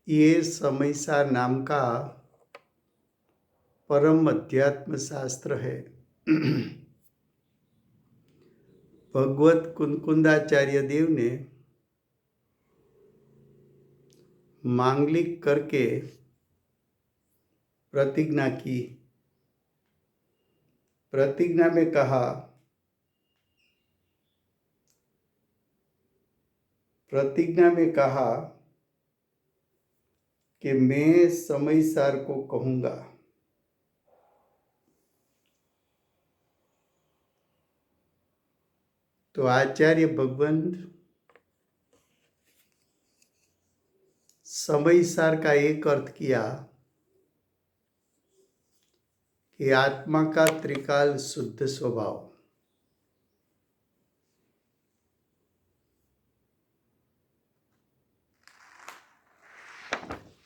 ये समयसार नाम का परम अध्यात्म शास्त्र है। भगवत कुंकुंदाचार्य देव ने मांगलिक करके प्रतिज्ञा की। प्रतिज्ञा में कहा, कि मैं समयसार को कहूँगा। तो आचार्य भगवंत समयसार का एक अर्थ किया कि आत्मा का त्रिकाल शुद्ध स्वभाव।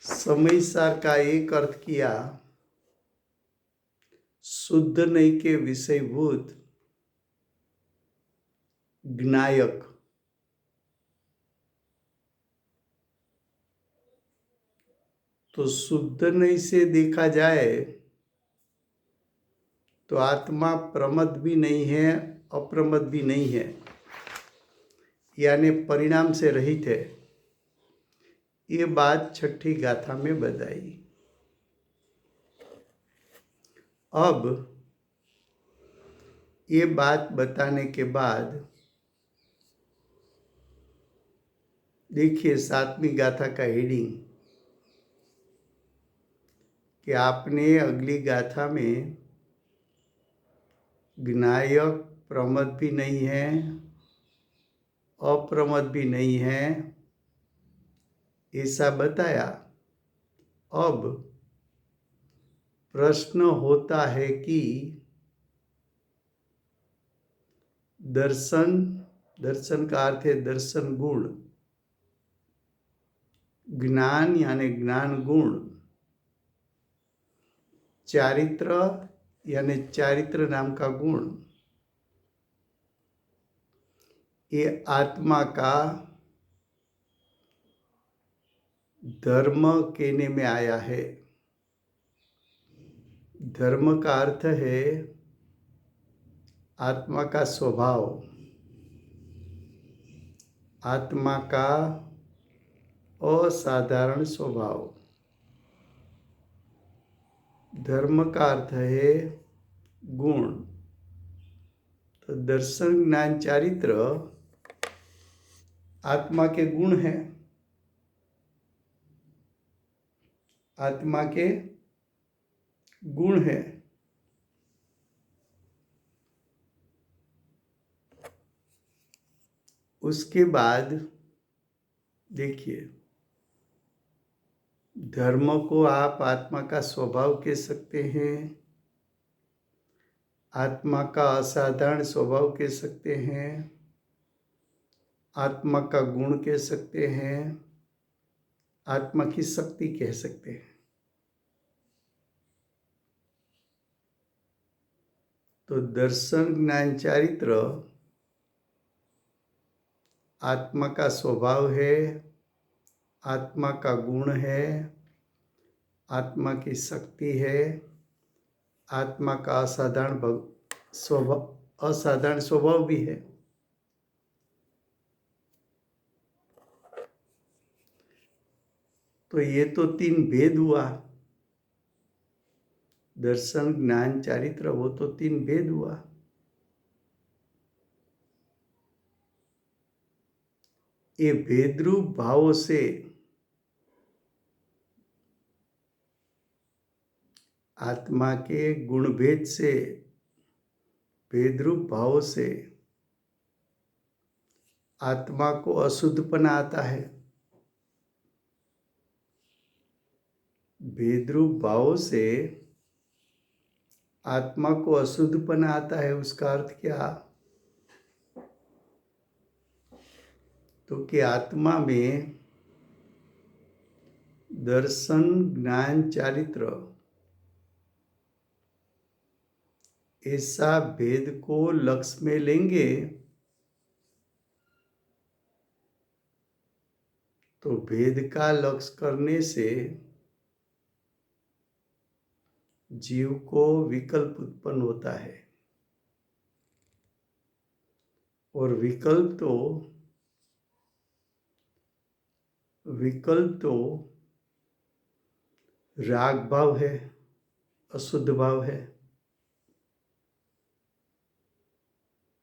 समयसार का एक अर्थ किया शुद्ध नहीं के विषयभूत ज्ञायक। तो शुद्ध नहीं से देखा जाए तो आत्मा प्रमद भी नहीं है, अप्रमद भी नहीं है, यानी परिणाम से रहित है। ये बात छठी गाथा में बताई। अब ये बात बताने के बाद देखिए 7वीं गाथा का हेडिंग कि आपने अगली गाथा में ज्ञायक प्रमद भी नहीं है, अप्रमद भी नहीं है, ऐसा बताया। अब प्रश्न होता है कि दर्शन का अर्थ है दर्शन गुण, ज्ञान यानी ज्ञान गुण, चारित्र यानी चारित्र नाम का गुण, ये आत्मा का धर्म कहने में आया है। धर्म का अर्थ है आत्मा का स्वभाव, आत्मा का असाधारण स्वभाव। धर्म का अर्थ है गुण। तो दर्शन ज्ञान चारित्र आत्मा के गुण हैं, आत्मा के गुण हैं। उसके बाद देखिए, धर्म को आप आत्मा का स्वभाव कह सकते हैं, आत्मा का असाधारण स्वभाव कह सकते हैं, आत्मा का गुण कह सकते हैं, आत्मा की शक्ति कह सकते हैं। तो दर्शन ज्ञान चारित्र आत्मा का स्वभाव है, आत्मा का गुण है, आत्मा की शक्ति है, आत्मा का असाधारण स्वभाव भी है। तो ये तो 3 भेद हुआ। दर्शन ज्ञान चारित्र वो तो 3 भेद हुआ। ये भेदरूप भावों से आत्मा के गुण भेद से, भेदरूप भावों से आत्मा को अशुद्धपना आता है। भेदरूप भावों से आत्मा को अशुद्धपना आता है। उसका अर्थ क्या? तो कि आत्मा में दर्शन ज्ञान चारित्र ऐसा भेद को लक्ष्य में लेंगे तो भेद का लक्ष्य करने से जीव को विकल्प उत्पन्न होता है, और विकल्प तो राग भाव है, अशुद्ध भाव है।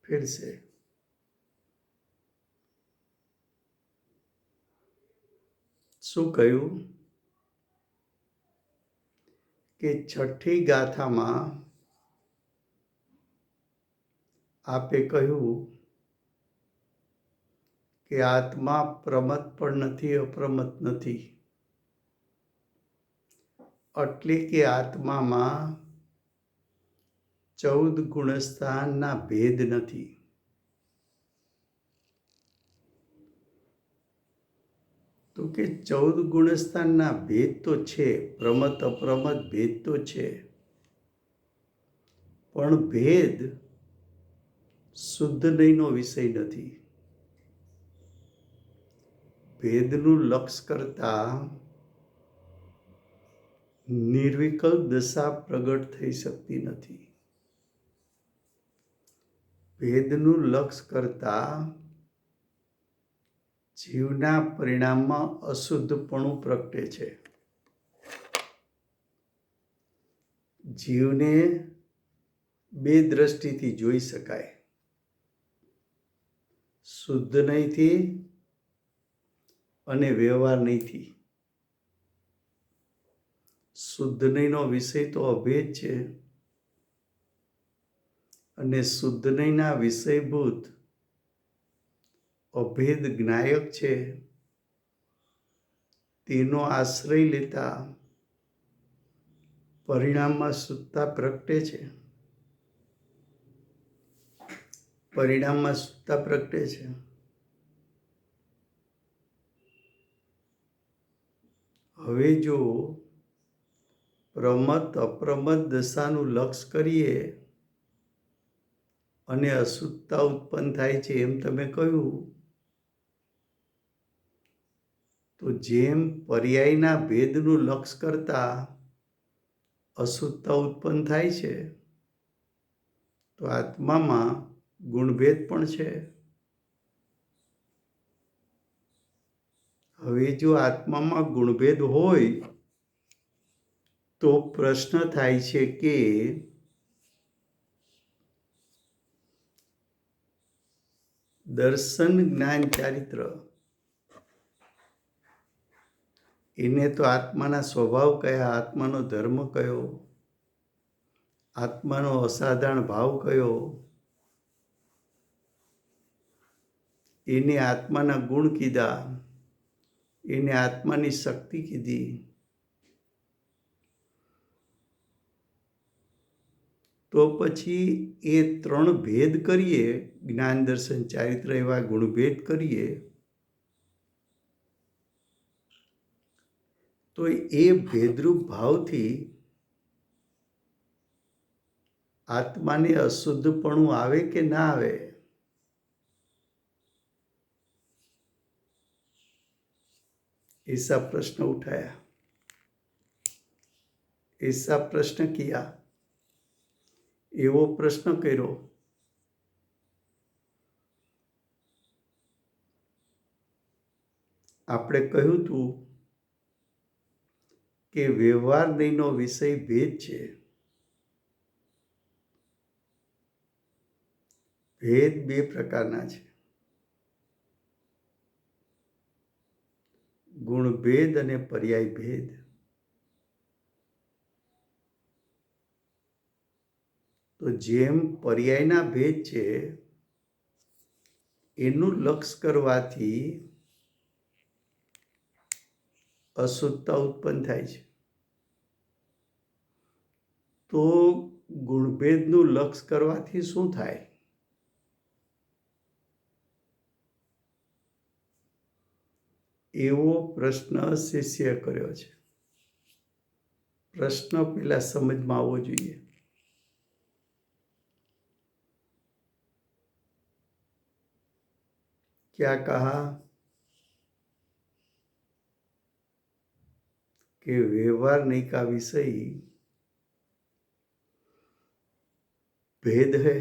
फिर से શું કહ્યું કે છઠ્ઠી ગાથામાં આપે કહ્યું કે આત્મા પ્રમત પણ નથી, અપ્રમત નથી, એટલે કે આત્મામાં 14 ગુણસ્થાનના ભેદ નથી. તો કે 14 ગુણસ્થાનના ભેદ તો છે, પ્રમત અપ્રમત ભેદ તો છે, પણ ભેદ શુદ્ધ નહીંનો વિષય નથી. ભેદનું લક્ષ કરતા નિર્વિકલ્પ દશા પ્રગટ થઈ શકતી નથી. ભેદનું લક્ષ કરતા જીવના પરિણામમાં અશુદ્ધપણું પ્રગટે છે. જીવને બે દ્રષ્ટિથી જોઈ શકાય, શુદ્ધ નહીંથી અને વ્યવહાર નહીંથી. શુદ્ધ નહીંનો વિષય તો અભેદ છે, અને શુદ્ધ નહીંના વિષયભૂત અભેદ જ્ઞાયક છે, તેનો આશ્રય લેતા પરિણામમાં શુદ્ધતા પ્રગટે છે. પરિણામમાં શુદ્ધતા પ્રગટે છે. હવે જો પ્રમત અપ્રમત દશાનું લક્ષ્ય કરીએ અને અશુદ્ધતા ઉત્પન્ન થાય છે એમ તમે કહ્યું, તો જેમ પર્યાયના ભેદનું લક્ષ્ય કરતા અશુદ્ધતા ઉત્પન્ન થાય છે, તો આત્મામાં ગુણભેદ પણ છે. હવે જો આત્મામાં ગુણભેદ હોય તો પ્રશ્ન થાય છે કે દર્શન જ્ઞાન ચારિત્ર એને તો આત્માના સ્વભાવ કયા, આત્માનો ધર્મ કયો, આત્માનો અસાધારણ ભાવ કયો, એને આત્માના ગુણ કીધા, એને આત્માની શક્તિ કીધી. તો પછી એ 3 ભેદ કરીએ, જ્ઞાન દર્શન ચારિત્ર એવા ગુણભેદ કરીએ, તો એ ભેદરૂપ ભાવથી આત્માને અશુદ્ધપણું આવે કે ના આવે? ऐसा प्रश्न उठाया, ऐसा प्रश्न किया, एवो प्रश्न कर्यो. આપણે કહ્યું હતું કે વ્યવહાર નહીંનો વિષય ભેદ છે. ભેદ બે પ્રકારના છે, ગુણભેદ અને પર્યાય ભેદ. તો જેમ પર્યાયના ભેદ છે એનું લક્ષ્ય કરવાથી અશુદ્ધતા ઉત્પન્ન થાય છે, તો ગુણભેદનું લક્ષ્ય કરવાથી શું થાય? એવો પ્રશ્ન શિષ્ય કર્યો છે. પ્રશ્ન પહેલા સમજમાં આવવો જોઈએ. क्या कहा? कि व्यवहार नहीं का विषय भेद है।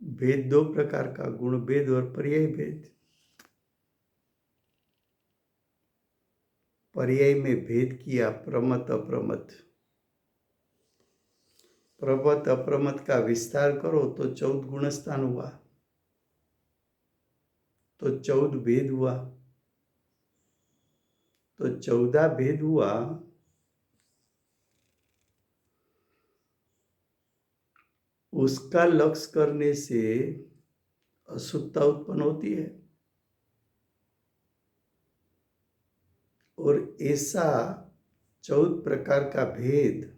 भेद दो प्रकार का, गुण भेद और पर्याय भेद। पर्याय में भेद किया प्रमत अप्रमत। प्रमत अप्रमत का विस्तार करो तो 14 गुणस्थान हुआ, तो 14 भेद हुआ। तो 14 भेद हुआ, उसका लक्ष्य करने से अशुद्धता उत्पन्न होती है। और ऐसा 14 प्रकार का भेद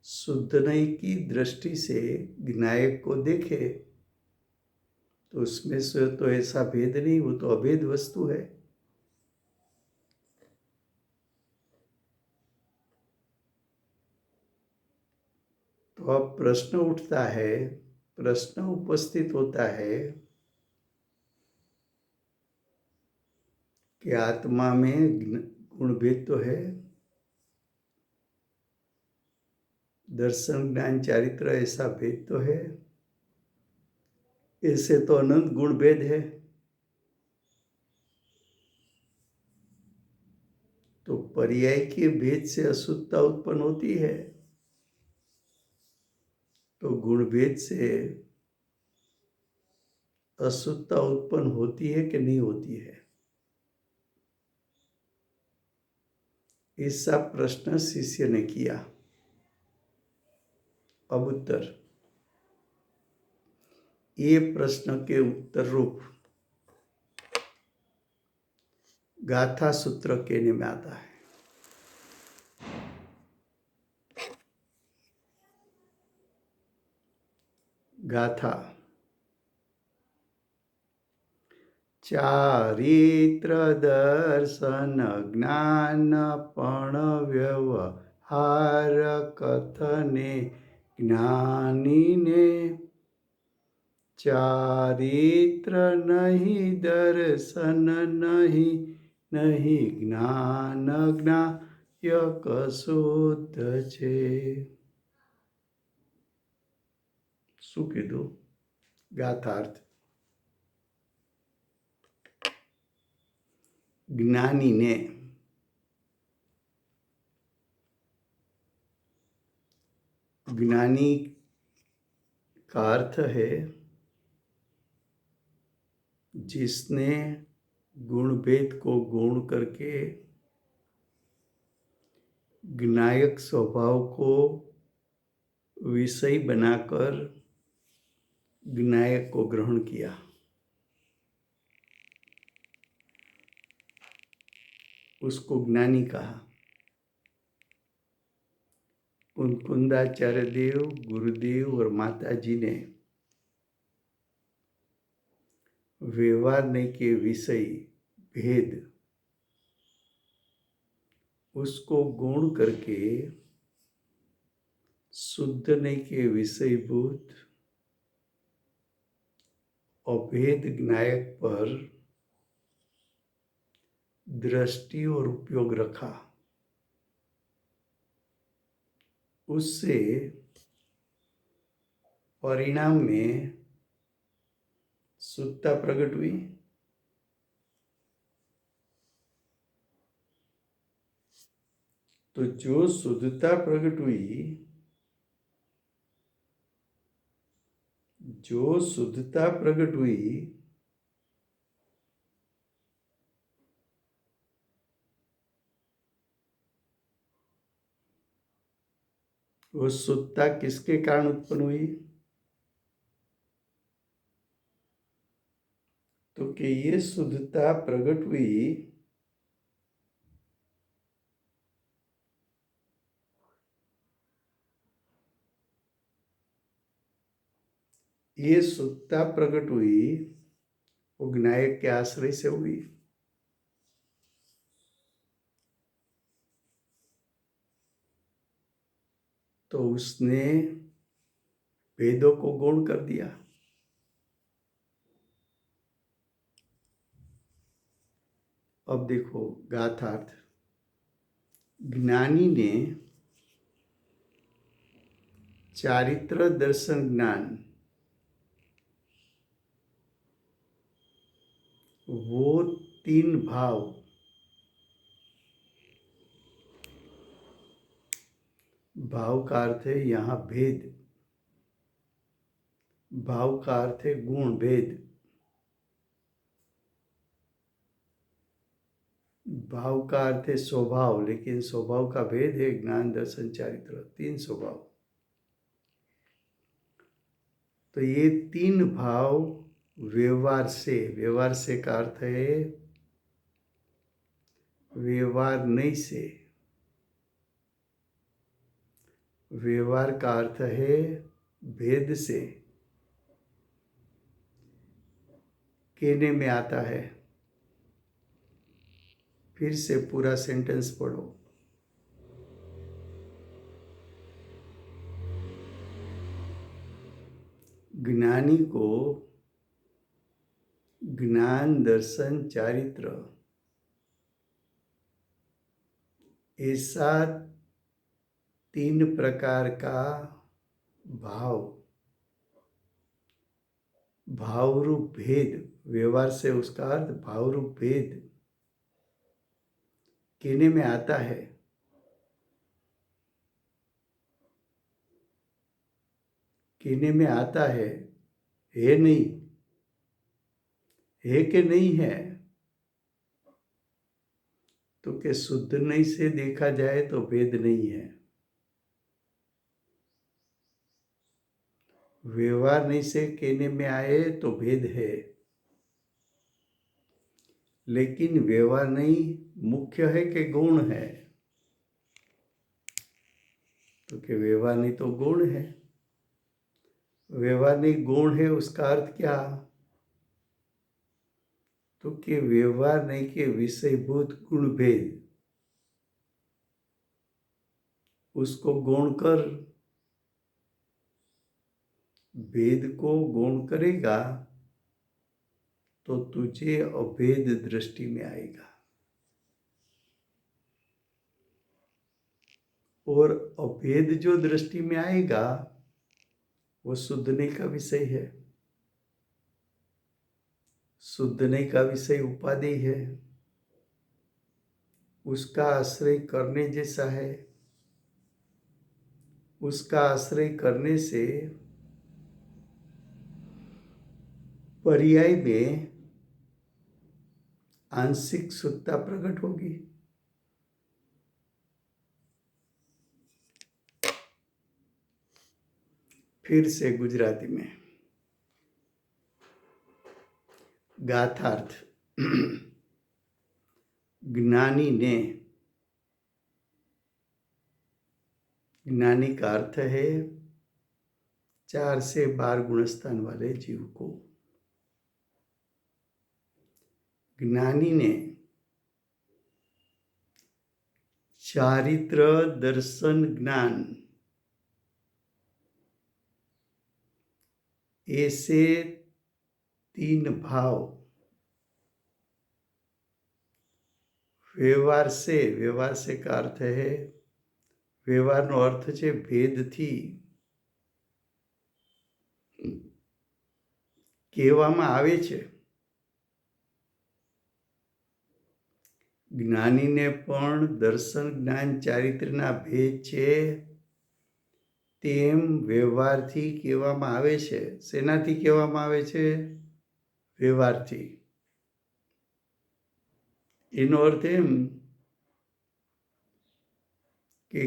शुद्ध नहीं की दृष्टि से ज्ञायक को देखे तो उसमें से तो ऐसा भेद नहीं, वो तो अभेद वस्तु है। तो अब प्रश्न उठता है, प्रश्न उपस्थित होता है कि आत्मा में गुण भेद तो है, दर्शन ज्ञान चारित्र ऐसा भेद तो है, ऐसे तो अनंत गुण भेद है। तो पर्याय के भेद से अशुद्धता उत्पन्न होती है, तो गुण भेद से अशुद्धता उत्पन्न होती है कि नहीं होती है, ऐसा प्रश्न शिष्य ने किया। अब उत्तर, ये प्रश्न के उत्तर रूप गाथा सूत्र कहने में आता है। गाथा, चारित्र दर्शन ज्ञान पण व्यवहार कथने ज्ञानी ने, चारित्र नहीं दर्शन नहीं, नहीं ज्ञान ज्ञाय शुद्ध छे। શું કીધું? ગાથાર્થ, જ્ઞાની ને ज्ञानी का अर्थ है जिसने गुण भेद को गौण करके ज्ञायक स्वभाव को विषय बनाकर ज्ञायक को ग्रहण किया। उसको ज्ञानी कहा। कुंदाचार्य देव, गुरुदेव और माता जी ने व्यवहार के विषय भेद उसको गौण करके शुद्ध नहीं के विषयभूत अभेद ज्ञायक पर दृष्टि और उपयोग रखा। उससे परिणाम में शुद्धता प्रकट हुई। तो जो शुद्धता प्रकट हुई, जो शुद्धता प्रकट हुई वो शुद्धता किसके कारण उत्पन्न हुई? तो कि ये शुद्धता प्रकट हुई ये शुद्धता प्रकट हुई वो ज्ञायक के आश्रय से हुई। तो उसने वेदों को गौण कर दिया। अब देखो गाथार्थ। ज्ञानी ने चारित्र दर्शन ज्ञान, वो तीन भाव, भाव का अर्थ है यहाँ भेद, भाव का अर्थ है गुण भेद, भाव का अर्थ है स्वभाव, लेकिन स्वभाव का भेद है ज्ञान दर्शन चारित्र, तीन स्वभाव। तो ये तीन भाव व्यवहार से का अर्थ है व्यवहार नहीं से, व्यवहार का अर्थ है भेद से, कहने में आता है। फिर से पूरा सेंटेंस पढ़ो। ज्ञानी को ज्ञान दर्शन चारित्र ऐसा तीन प्रकार का भाव रूप भेद, व्यवहार से उसका अर्थ भाव रूप भेद कहने में आता है। कहने में आता है नहीं, है कि नहीं है। तो कि शुद्ध नहीं से देखा जाए तो भेद नहीं है, व्यवहार नहीं से कहने में आए तो भेद है। लेकिन व्यवहार नहीं मुख्य है कि गुण है? तो कि व्यवहार नहीं तो गुण है। व्यवहार नहीं गुण है, उसका अर्थ क्या? तो कि व्यवहार नहीं के विषयभूत गुण भेद, उसको गौण कर, भेद को गौण करेगा तो तुझे अभेद दृष्टि में आएगा। और अभेद जो दृष्टि में आएगा वो शुद्धने का विषय है। शुद्धने का विषय उपाधि है, उसका आश्रय करने जैसा है। उसका आश्रय करने से पर्याय में आंशिक शुद्धता प्रकट होगी। फिर से गुजराती में गाथार्थ। ज्ञानी ने, ज्ञानी का अर्थ है 4 से 12 गुणस्थान वाले जीव को। ज्ञानी ने चारित्र दर्शन ज्ञान ऐसे तीन भाव व्यवहार से का अर्थ है व्यवहारનો અર્થ છે ભેદથી કહેવામાં આવે છે। જ્ઞાનીને પણ દર્શન જ્ઞાન ચારિત્રના ભેદ છે તેમ વ્યવહારથી કહેવામાં આવે છે। શેનાથી કહેવામાં આવે છે? વ્યવહારથી। એનો અર્થ એમ કે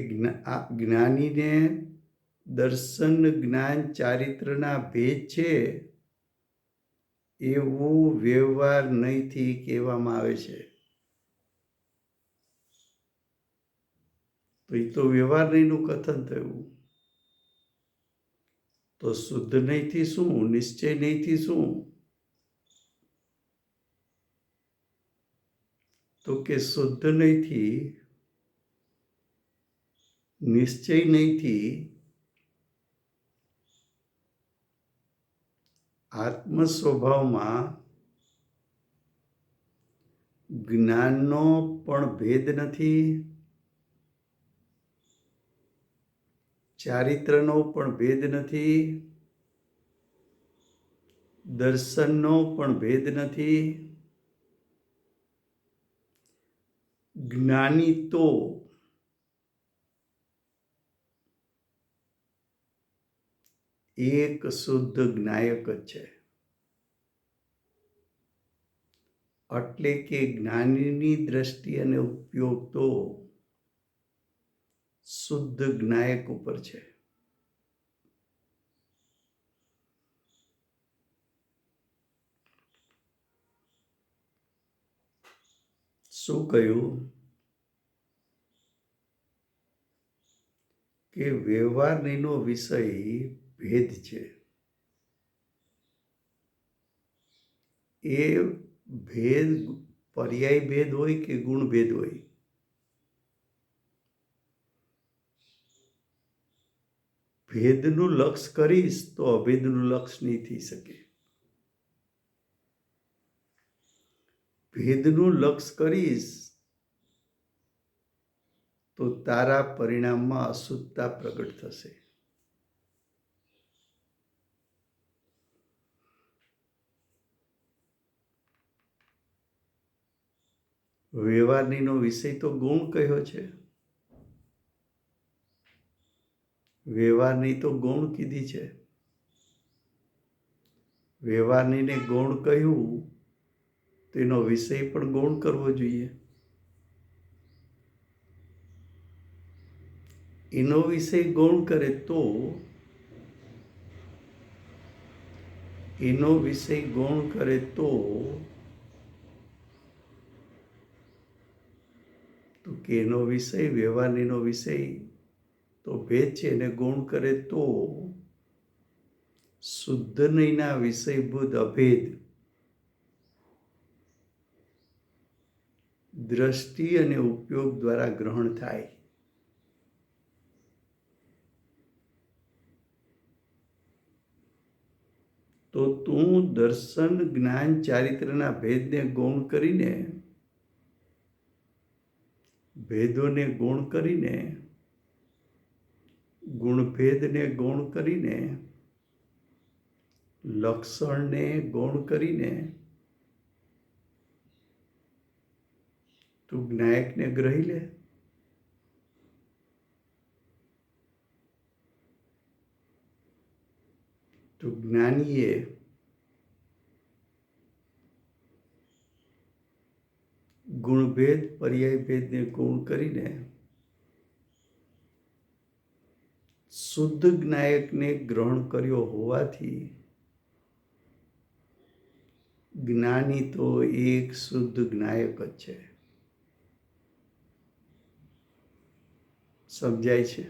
જ્ઞાનીને દર્શન જ્ઞાન ચારિત્રના ભેદ છે એવું વ્યવહાર નહીંથી કહેવામાં આવે છે। તો એ તો વ્યવહાર નહીંનું કથન થયું। તો શુદ્ધ નહીંથી શું? નિશ્ચય નહીંથી શું? તો કે શુદ્ધ નહીંથી, નિશ્ચય નહીંથી આત્મ સ્વભાવમાં જ્ઞાનનો પણ ભેદ નથી, ચારિત્રનો પણ ભેદ નથી, દર્શનનો પણ ભેદ નથી. જ્ઞાની તો એક શુદ્ધ જ્ઞાયક જ છે. એટલે કે જ્ઞાનીની દ્રષ્ટિ અને ઉપયોગ તો શુદ્ધ જ્ઞાયક ઉપર છે. શું કહ્યું કે વ્યવહારનો વિષય ભેદ છે. એ ભેદ પર્યાય ભેદ હોય કે ગુણ ભેદ હોય, ભેદનું લક્ષ કરીશ તો અભેદનું લક્ષ નહીં થઈ શકે. ભેદનું લક્ષ કરીશ તો તારા પરિણામમાં અશુદ્ધતા પ્રગટ થશે. વ્યવહારનો વિષય તો ગુણ કહ્યો છે. વ્યવહારની તો ગૌણ કીધી છે. વ્યવહારને ગૌણ કહ્યું તેનો વિષય પણ ગૌણ કરવો જોઈએ. એનો વિષય ગૌણ કરે તો કે એનો વિષય વ્યવહારનો વિષય તો ભેદ છે, એને ગૌણ કરે તો શુદ્ધ નહીંના વિષયભૂત અભેદ દ્રષ્ટિ અને ઉપયોગ દ્વારા ગ્રહણ થાય. તો તું દર્શન જ્ઞાન ચારિત્રના ભેદને ગૌણ કરીને, ભેદોને ગૌણ કરીને, ગુણભેદને ગૌણ કરીને, લક્ષણને ગૌણ કરીને તું જ્ઞાયકને ગ્રહી લે. તો જ્ઞાનીએ ગુણભેદ પર્યાય ભેદને ગૌણ કરીને શુદ્ધ જ્ઞાયકને ગ્રહણ કર્યો હોવાથી જ્ઞાની તો એક શુદ્ધ જ્ઞાયક જ છે. સમજાય છે?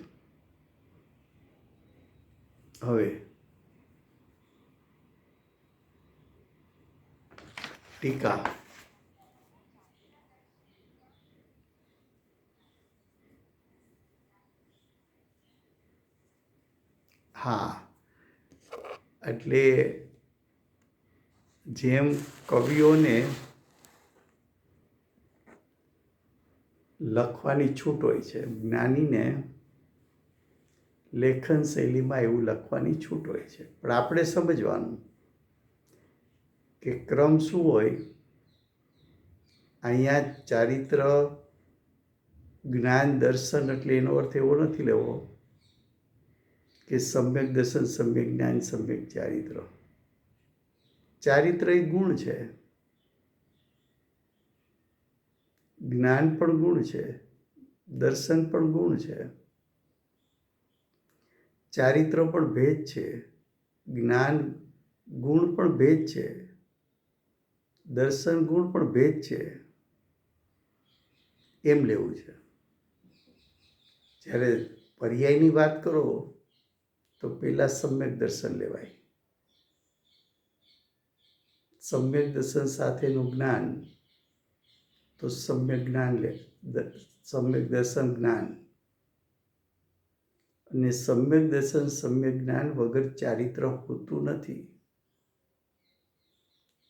હવે ટીકા. હા, એટલે જેમ કવિઓને લખવાની છૂટ હોય છે, જ્ઞાનીને લેખન શૈલીમાં એવું લખવાની છૂટ હોય છે. પણ આપણે સમજવાનું કે ક્રમ શું હોય. અહીંયા ચારિત્ર જ્ઞાન દર્શન એટલે એનો અર્થ એવો નથી લેવો કે સમ્યક દર્શન સમ્યક જ્ઞાન સમ્યક ચારિત્ર. ચારિત્ર એ ગુણ છે, જ્ઞાન પણ ગુણ છે, દર્શન પણ ગુણ છે, ચારિત્ર પણ ભેદ છે, જ્ઞાન ગુણ પણ ભેદ છે, દર્શન ગુણ પણ ભેદ છે. એમ લેવું છે. જ્યારે પર્યાયની વાત કરો તો પહેલા સમ્યક દર્શન લેવાય. સમ્યક દર્શન સાથેનું જ્ઞાન તો સમ્યક જ્ઞાન સમ્યક દર્શન જ્ઞાન, અને સમ્યક દર્શન સમ્યક જ્ઞાન વગર ચારિત્ર હોતું નથી.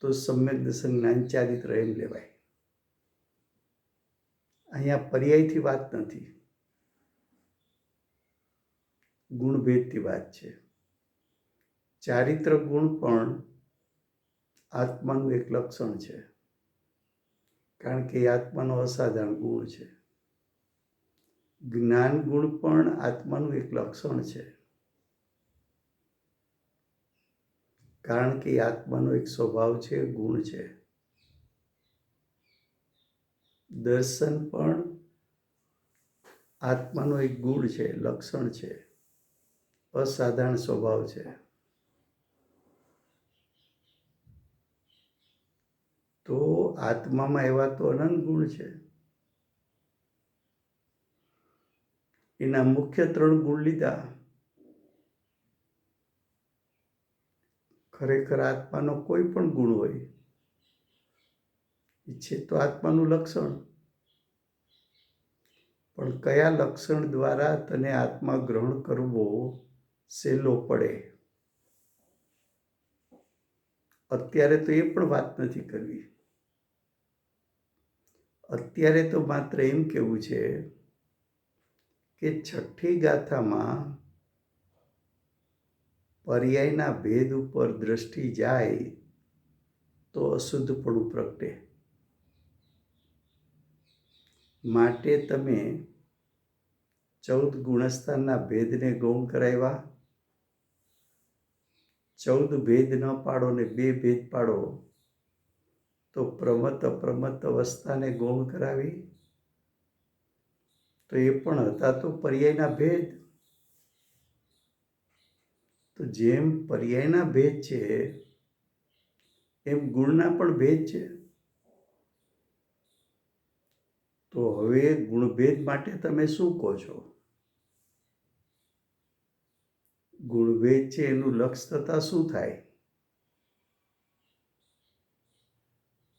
તો સમ્યક દર્શન જ્ઞાન ચારિત્ર એમ લેવાય. અહીંયા પર્યાયથી વાત નથી, ગુણભેદથી વાત છે. ચારિત્ર ગુણ પણ આત્માનું એક લક્ષણ છે, કારણ કે એ આત્માનો અસાધારણ ગુણ છે. જ્ઞાન ગુણ પણ આત્માનું એક લક્ષણ છે, કારણ કે આત્માનો એક સ્વભાવ છે, ગુણ છે. દર્શન પણ આત્માનો એક ગુણ છે, લક્ષણ છે, અસાધારણ સ્વભાવ છે. તો આત્મામાં એવા તો અનંત ગુણ છે. એના મુખ્ય 3 ગુણ લીધા. ખરેખર આત્માનો કોઈ પણ ગુણ હોય એ છે તો આત્માનું લક્ષણ, પણ કયા લક્ષણ દ્વારા તને આત્મા ગ્રહણ કરવો સહેલો પડે, અત્યારે તો એ પણ વાત નથી કરવી. અત્યારે તો માત્ર એમ કહેવું છે કે છઠ્ઠી ગાથામાં પર્યાયના ભેદ ઉપર દ્રષ્ટિ જાય તો અશુદ્ધપણું પ્રગટે. માટે તમે 14 ગુણસ્થાનના ભેદને ગૌણ કરાવ્યા. 14 ભેદ ન પાડો ને 2 ભેદ પાડો તો પ્રમત્ત અપ્રમત્ત અવસ્થાને ગૌણ કરાવી. તો એ પણ હતા તો પર્યાયના ભેદ. તો જેમ પર્યાયના ભેદ છે એમ ગુણના પણ ભેદ છે. તો હવે ગુણભેદ માટે તમે શું કહો છો? ગુણભેદ છે એનું લક્ષ થતા શું થાય?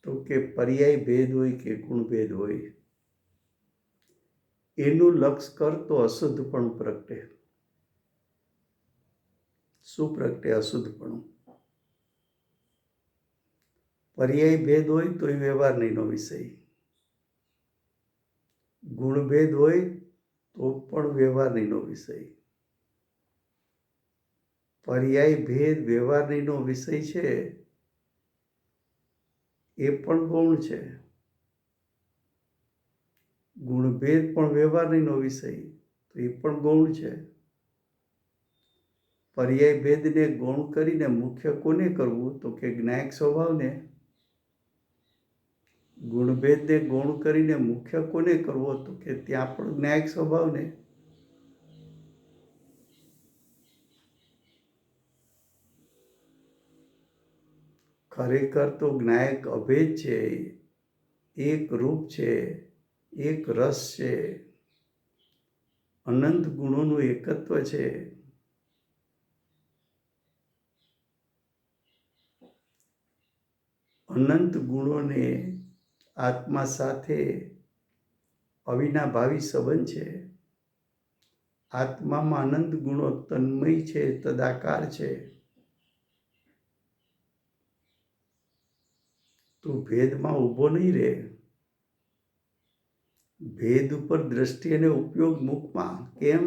તો કે પર્યાય ભેદ હોય કે ગુણભેદ હોય, એનું લક્ષ કરતો અશુદ્ધપણું પ્રગટે. શું પ્રગટે? અશુદ્ધપણું. પર્યાય ભેદ હોય તો એ વ્યવહાર નહીંનો વિષય, ગુણભેદ હોય તો પણ વ્યવહાર નહીંનો વિષય. પર્યાય ભેદ વ્યવહાર નહીંનો વિષય છે એ પણ ગૌણ છે. ગુણભેદ પણ વ્યવહાર નહીંનો વિષય તો એ પણ ગૌણ છે. પર્યાય ભેદને ગૌણ કરીને મુખ્ય કોને કરવું? તો કે જ્ઞાયક સ્વભાવને. ગુણભેદને ગૌણ કરીને મુખ્ય કોને કરવો? તો કે ત્યાં પણ જ્ઞાયક સ્વભાવને. ખરેખર તો જ્ઞાયક અભેદ છે, એક રૂપ છે, એક રસ છે, અનંત ગુણોનું એકત્વ છે. અનંત ગુણોને આત્મા સાથે અવિનાભાવી સંબંધ છે. આત્મામાં અનંત ગુણો તન્મય છે, તદાકાર છે. તું ભેદમાં ઊભો નહીં રહે. ભેદ ઉપર દ્રષ્ટિ અને ઉપયોગ મૂકમાં. કેમ?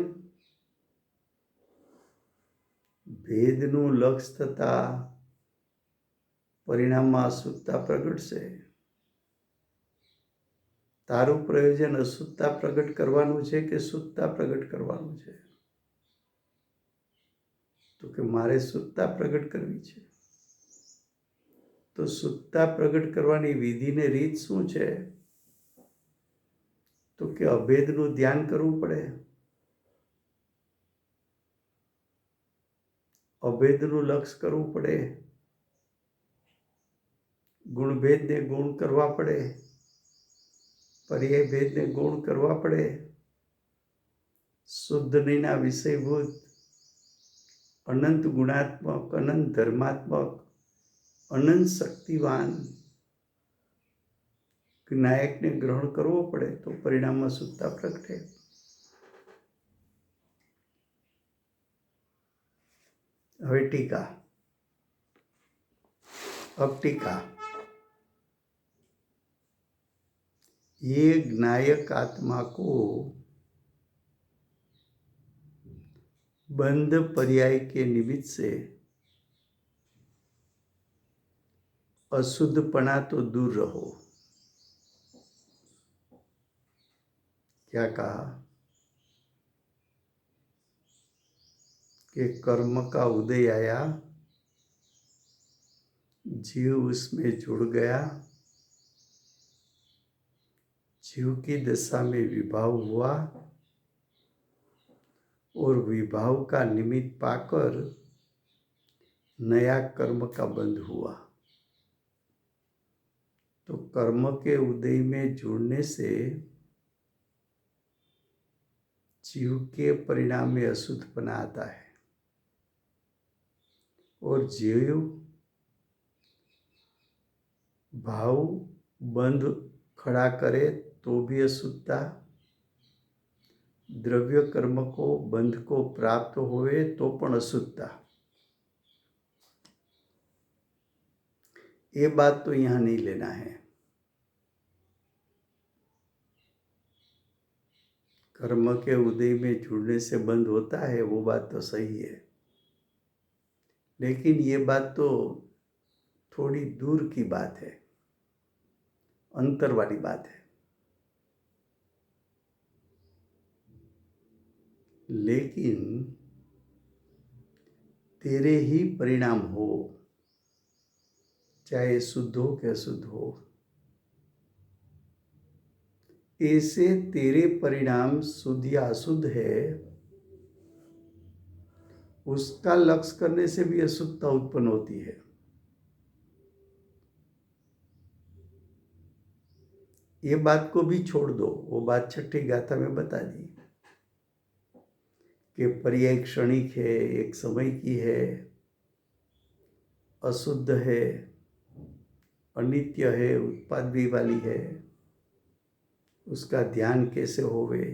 ભેદનું લક્ષ થતા પરિણામમાં અશુદ્ધતા પ્રગટશે. તારું પ્રયોજન અશુદ્ધતા પ્રગટ કરવાનું છે કે શુદ્ધતા પ્રગટ કરવાનું છે? તો કે મારે શુદ્ધતા પ્રગટ કરવી છે. તો શુદ્ધતા પ્રગટ કરવાની વિધિને રીત શું છે? તો કે અભેદનું ધ્યાન કરવું પડે. અભેદનું લક્ષ કરવું પડે. ગુણભેદને ગૌણ કરવા પડે. પર્યાય ભેદને ગૌણ કરવા પડે. શુદ્ધ નહીંના વિષયભૂત અનંત ગુણાત્મક, અનંત ધર્માત્મક, અનંત શક્તિવાન જ્ઞાયકને ગ્રહણ કરવો પડે તો પરિણામમાં શુદ્ધતા પ્રગટે. હવે ટીકા. અબ ટીકા. ये ज्ञायक आत्मा को बंध पर्याय के निमित्त से अशुद्धपना तो दूर रहो। क्या कहा कि कर्म का उदय आया, जीव उसमें जुड़ गया, जीव की दशा में विभाव हुआ और विभाव का निमित्त पाकर नया कर्म का बंध हुआ। तो कर्म के उदय में जुड़ने से जीव के परिणाम में अशुद्धपना आता है और जीव भाव बंध खड़ा करे तो भी अशुद्धता, द्रव्य कर्म को बंध को प्राप्त होवे तो पण अशुद्धता। ये बात तो यहाँ नहीं लेना है। कर्म के उदय में जुड़ने से बंद होता है, वो बात तो सही है, लेकिन ये बात तो थोड़ी दूर की बात है, अंतर वाली बात है। लेकिन तेरे ही परिणाम हो, चाहे शुद्ध हो कि अशुद्ध हो, ऐसे तेरे परिणाम शुद्ध या अशुद्ध है, उसका लक्ष्य करने से भी अशुद्धता उत्पन्न होती है। ये बात को भी छोड़ दो, वो बात छठी गाथा में बता दी कि पर्याय क्षणिक है, एक समय की है, अशुद्ध है, अनित्य है, उत्पादवी वाली है, उसका ध्यान कैसे होवे।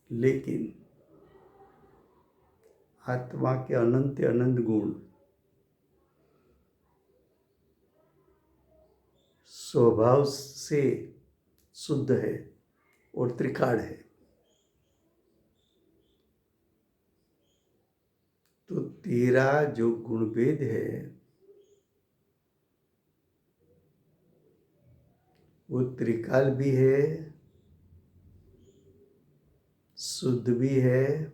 लेकिन आत्मा के अनंत अनंत गुण स्वभाव से शुद्ध है और त्रिकाल है। तो तेरा जो गुणभेद है वो त्रिकाल भी है, शुद्ध भी है,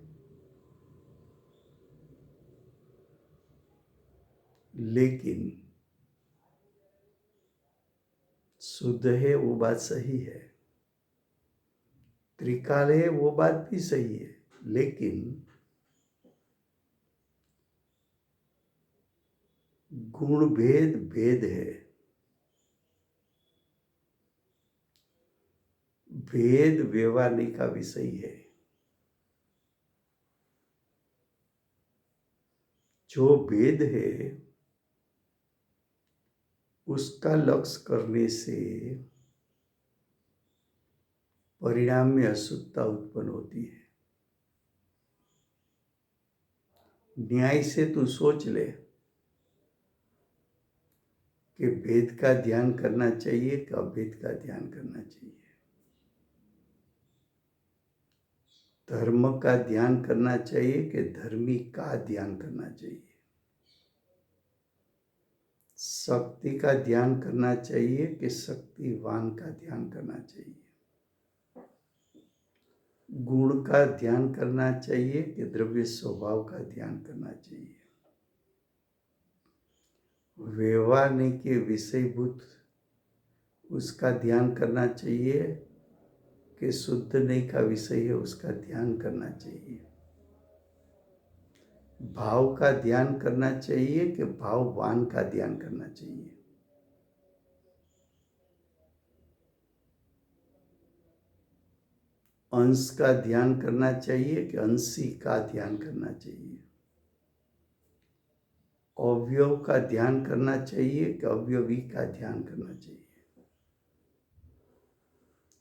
लेकिन शुद्ध है वो बात सही है, त्रिकाल है वो बात भी सही है, लेकिन गुण भेद भेद है। भेद व्यवहार का विषय है। जो भेद है उसका लक्ष्य करने से परिणाम में अशुद्धता उत्पन्न होती है। न्याय से तू सोच ले कि भेद का ध्यान करना चाहिए कि अभेद का ध्यान करना चाहिए, धर्म का ध्यान करना चाहिए कि धर्मी का ध्यान करना चाहिए, शक्ति का ध्यान करना चाहिए कि शक्तिवान का ध्यान करना चाहिए, गुण का ध्यान करना चाहिए कि द्रव्य स्वभाव का ध्यान करना चाहिए, व्यवहार नहीं के विषयभूत उसका ध्यान करना चाहिए कि शुद्ध नहीं का विषय है उसका ध्यान करना चाहिए, भाव का ध्यान करना चाहिए कि भाववान का ध्यान करना चाहिए। अंश का ध्यान करना चाहिए कि अंशी का ध्यान करना चाहिए, अवयव का ध्यान करना चाहिए कि अवयवी का ध्यान करना चाहिए,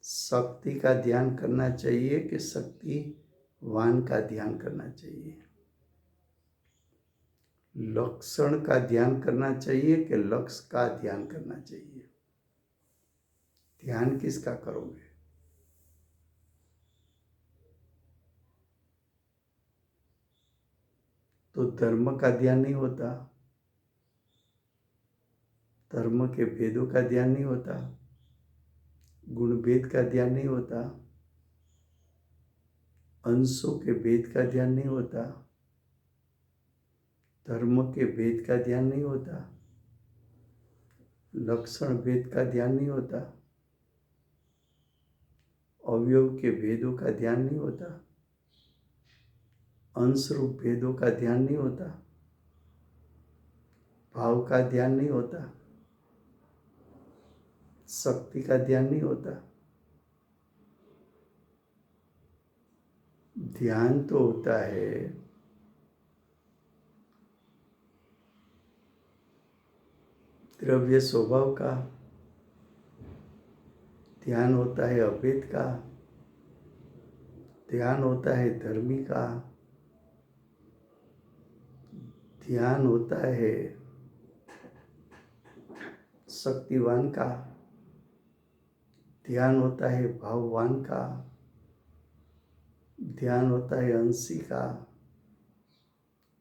शक्ति का ध्यान करना चाहिए कि शक्तिवान का ध्यान करना चाहिए, लक्षण का ध्यान करना चाहिए कि लक्ष्य का ध्यान करना चाहिए? ध्यान किसका करोगे? तो धर्म का ध्यान नहीं होता, धर्म के भेदों का ध्यान नहीं होता, गुण भेद का ध्यान नहीं होता, अंशों के भेद का ध्यान नहीं होता, धर्म के भेद का ध्यान नहीं होता, लक्षण भेद का ध्यान नहीं होता, अवयव के भेदों का ध्यान नहीं होता, अंश रूप भेदों का ध्यान नहीं होता, भाव का ध्यान नहीं होता, शक्ति का ध्यान नहीं होता। ध्यान तो होता है द्रव्य स्वभाव का, ध्यान होता है अभेद का, ध्यान होता है धर्मी का, ध्यान होता है शक्तिवान का, ध्यान होता है भाववान का, ध्यान होता है अंशी का,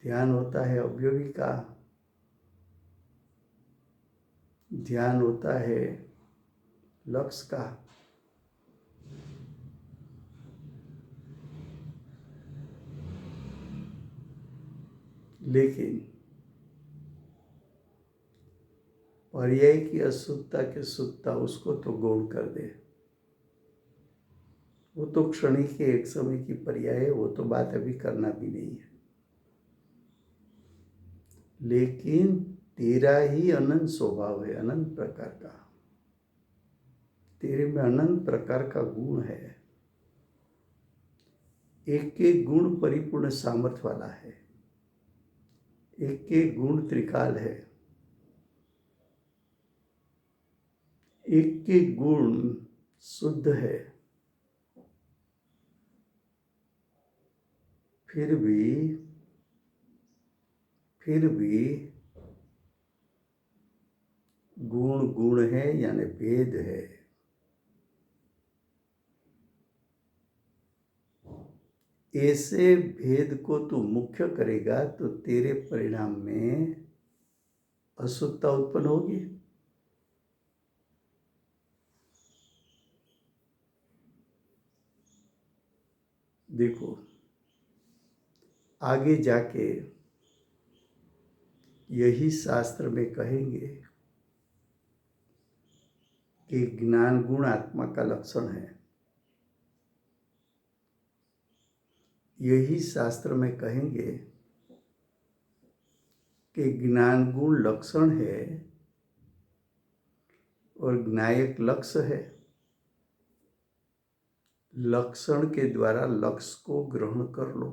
ध्यान होता है अवयवी का, ध्यान होता है लक्ष्य का। लेकिन पर्याय की अशुद्धता की शुद्धता उसको तो गौण कर दे, वो तो क्षणिक के एक समय की पर्याय है, वो तो बात अभी करना भी नहीं है। लेकिन तेरा ही अनंत स्वभाव है, अनंत प्रकार का, तेरे में अनंत प्रकार का गुण है, एक एक गुण परिपूर्ण सामर्थ्य वाला है, एक एक गुण त्रिकाल है, एक एक गुण शुद्ध है, फिर भी गुण गुण है यानी भेद है। ऐसे भेद को तू मुख्य करेगा तो तेरे परिणाम में अशुद्धता उत्पन्न होगी। देखो आगे जाके यही शास्त्र में कहेंगे कि ज्ञान गुण आत्मा का लक्षण है। यही शास्त्र में कहेंगे कि ज्ञान गुण लक्षण है और ज्ञायक लक्ष्य है। लक्षण के द्वारा लक्ष्य को ग्रहण कर लो।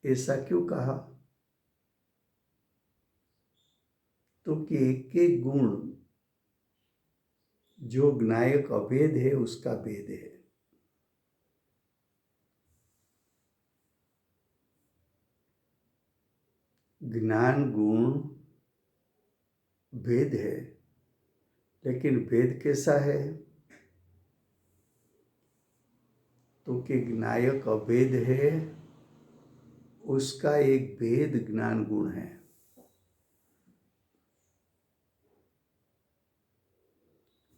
ऐसा क्यों कहा? तो कि एक एक गुण जो ज्ञायक अभेद है उसका भेद है। ज्ञान गुण भेद है, लेकिन भेद कैसा है? तो कि ज्ञायक अभेद है, उसका एक भेद ज्ञान गुण है।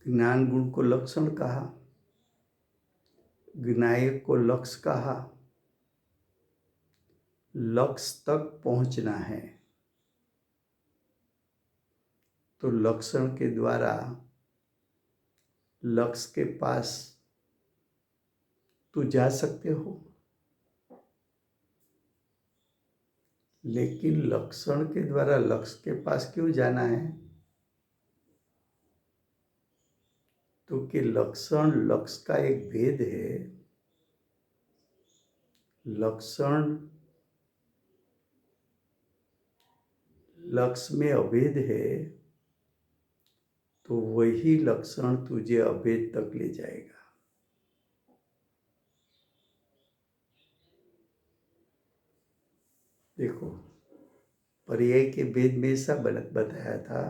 ज्ञान गुण को लक्षण कहा, ज्ञायक को लक्ष्य कहा। लक्ष्य तक पहुंचना है तो लक्षण के द्वारा लक्ष्य के पास तू जा सकते हो, लेकिन लक्षण के द्वारा लक्ष्य के पास क्यों जाना है? तो कि लक्षण लक्ष्य का एक भेद है। लक्षण लक्ष्य में अभेद है, तो वही लक्षण तुझे अभेद तक ले जाएगा। पर्याय के भेद में ऐसा बताया था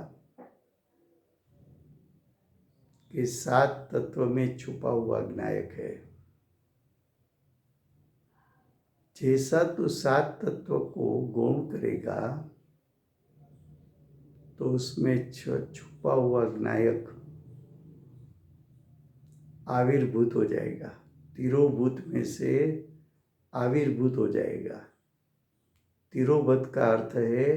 कि 7 तत्व में छुपा हुआ ज्ञायक है। जैसा तो 7 तत्व को गौण करेगा तो उसमें छुपा हुआ ज्ञायक आविर्भूत हो जाएगा, तिरोभूत में से आविर्भूत हो जाएगा। तिरोभूत का अर्थ है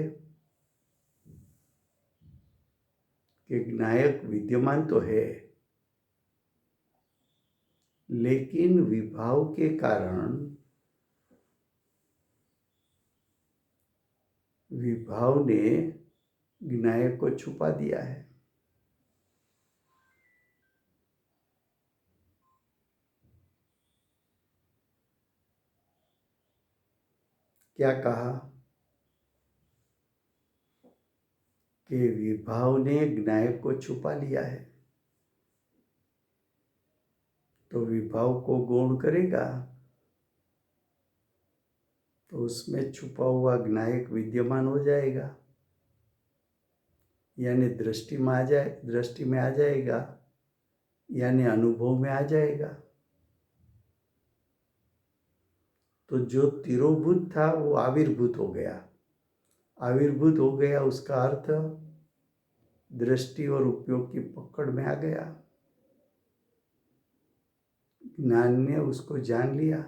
कि ज्ञायक विद्यमान तो है, लेकिन विभाव के कारण विभाव ने ज्ञायक को छुपा दिया है। क्या कहा कि विभाव ने ज्ञायक को छुपा लिया है, तो विभाव को गौण करेगा तो उसमें छुपा हुआ ज्ञायक विद्यमान हो जाएगा, यानी दृष्टि में आ जाएगा, यानी अनुभव में आ जाएगा। तो जो तिरोभूत था वो आविर्भूत हो गया। आविर्भूत हो गया उसका अर्थ दृष्टि और उपयोग की पकड़ में आ गया। ज्ञान ने उसको जान लिया,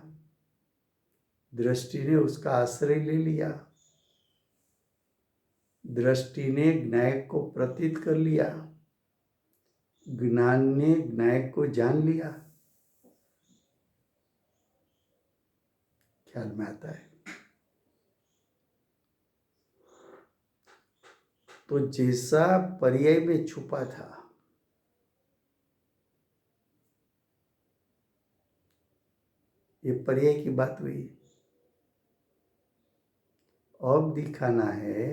दृष्टि ने उसका आश्रय ले लिया, दृष्टि ने ज्ञायक को प्रतीत कर लिया, ज्ञान ने ज्ञायक को जान लिया। ख्याल में आता है? तो जैसा पर्याय में छुपा था, ये पर्याय की बात हुई। अब दिखाना है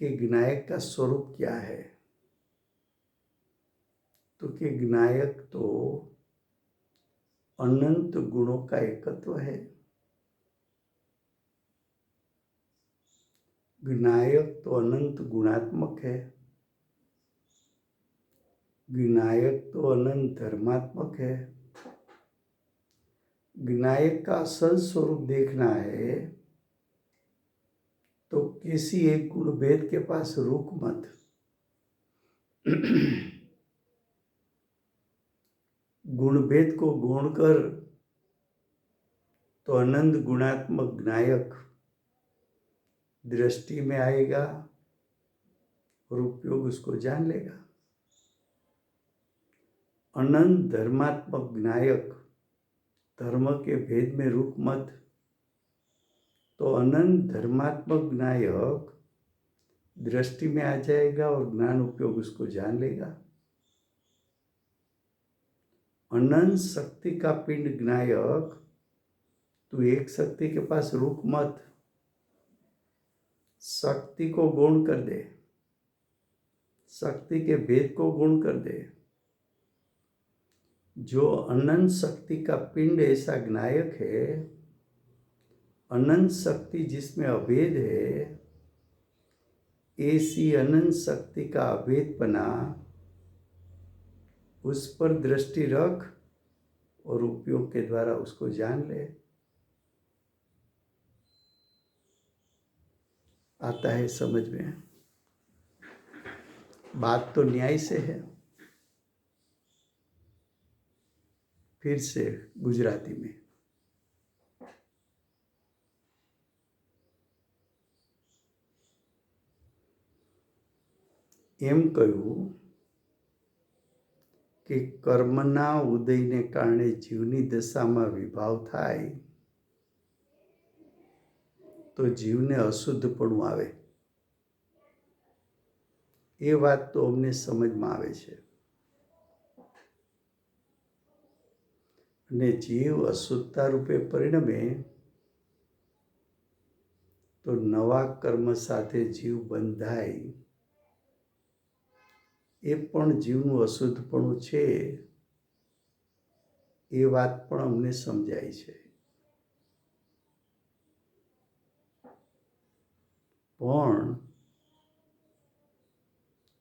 कि ज्ञायक का स्वरूप क्या है। तो कि ज्ञायक तो अनंत गुणों का एकत्व है। ज्ञायक तो अनंत गुणात्मक है, ज्ञायक तो अनंत धर्मात्मक है। ज्ञायक का असल स्वरूप देखना है तो किसी एक गुण भेद के पास रुक मत। गुण भेद को गौण कर तो अनंत गुणात्मक ज्ञायक दृष्टि में आएगा और उपयोग उसको जान लेगा। अनंत धर्मात्मक ज्ञायक धर्म के भेद में रुक मत, तो अनंत धर्मात्मक ज्ञायक दृष्टि में आ जाएगा और ज्ञान उपयोग उसको जान लेगा। अनंत शक्ति का पिंड ज्ञायक, तू एक शक्ति के पास रुक मत, शक्ति को गौण कर दे, शक्ति के भेद को गौण कर दे। जो अनंत शक्ति का पिंड ऐसा ज्ञायक है, अनंत शक्ति जिसमें अभेद है, ऐसी अनंत शक्ति का अभेदपना उस पर दृष्टि रख और उपयोग के द्वारा उसको जान ले। आता है समझ में? बात तो न्याय से है। फिर से गुजराती में એમ કહ્યું કે કર્મના ઉદયને કારણે જીવની દશામાં વિભાવ થાય તો જીવને અશુદ્ધપણું આવે। એ વાત તો અમને સમજમાં આવે છે। અને જીવ અશુદ્ધતા રૂપે પરિણમે તો નવા કર્મ સાથે જીવ બંધાય, એ પણ જીવનું અશુદ્ધપણું છે, એ વાત પણ અમને સમજાય છે। પણ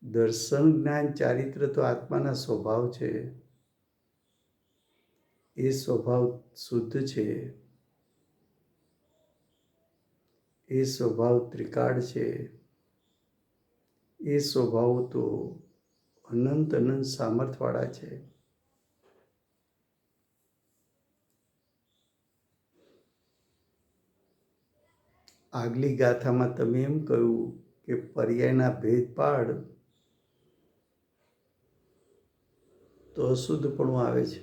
દર્શન, જ્ઞાન, ચારિત્ર તો આત્માના સ્વભાવ છે. એ સ્વભાવ શુદ્ધ છે. એ સ્વભાવ ત્રિકાળ છે. એ સ્વભાવો તો અનંત અનંત સામર્થ્યવાળા છે. આગલી ગાથામાં તમે એમ કહ્યું કે પર્યાયના ભેદ પાડ તો અશુદ્ધપણું આવે છે.